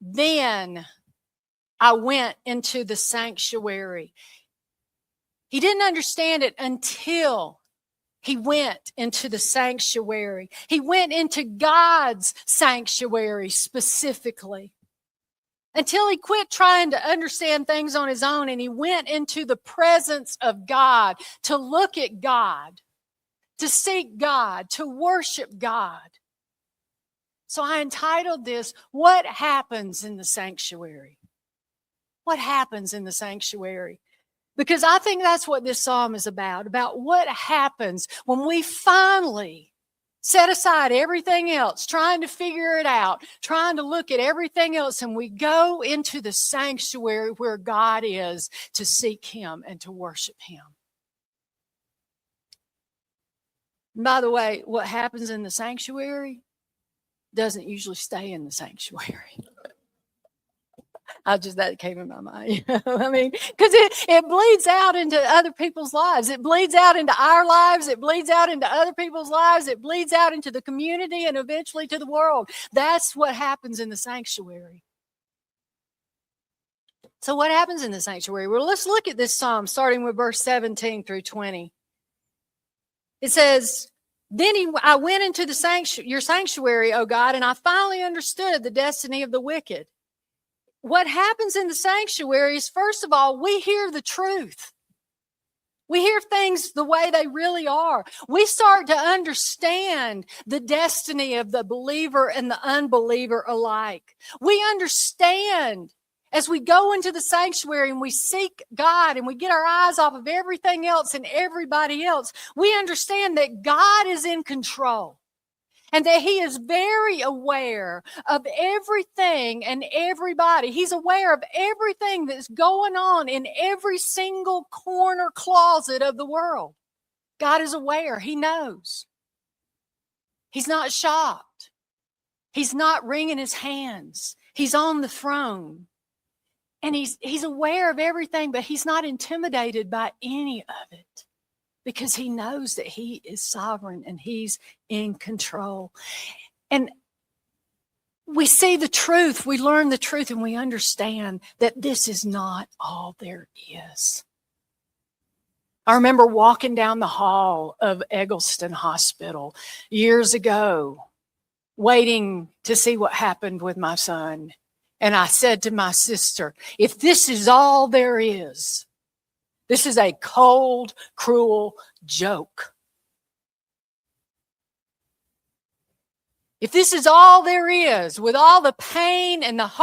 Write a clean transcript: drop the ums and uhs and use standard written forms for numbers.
Then I went into the sanctuary. He didn't understand it until he went into the sanctuary. He went into God's sanctuary specifically. Until he quit trying to understand things on his own and he went into the presence of God to look at God, to seek God, to worship God. So I entitled this, What Happens in the Sanctuary? What happens in the sanctuary? Because I think that's what this psalm is about what happens when we finally set aside everything else, trying to figure it out, trying to look at everything else, and we go into the sanctuary where God is to seek Him and to worship Him. And by the way, what happens in the sanctuary doesn't usually stay in the sanctuary. That came in my mind. I mean, because it bleeds out into other people's lives. It bleeds out into our lives. It bleeds out into other people's lives. It bleeds out into the community and eventually to the world. That's what happens in the sanctuary. So what happens in the sanctuary? Well, let's look at this psalm starting with verse 17 through 20. It says, I went into your sanctuary, O God, and I finally understood the destiny of the wicked. What happens in the sanctuary is, first of all, we hear the truth. We hear things the way they really are. We start to understand the destiny of the believer and the unbeliever alike. We understand as we go into the sanctuary and we seek God and we get our eyes off of everything else and everybody else, we understand that God is in control. And that He is very aware of everything and everybody. He's aware of everything that's going on in every single corner closet of the world. God is aware. He knows. He's not shocked. He's not wringing His hands. He's on the throne. And he's aware of everything, but He's not intimidated by any of it. Because He knows that He is sovereign and He's in control. And we see the truth, we learn the truth, and we understand that this is not all there is. I remember walking down the hall of Eggleston Hospital years ago, waiting to see what happened with my son. And I said to my sister, if this is all there is, this is a cold, cruel joke. If this is all there is, with all the pain and the heart,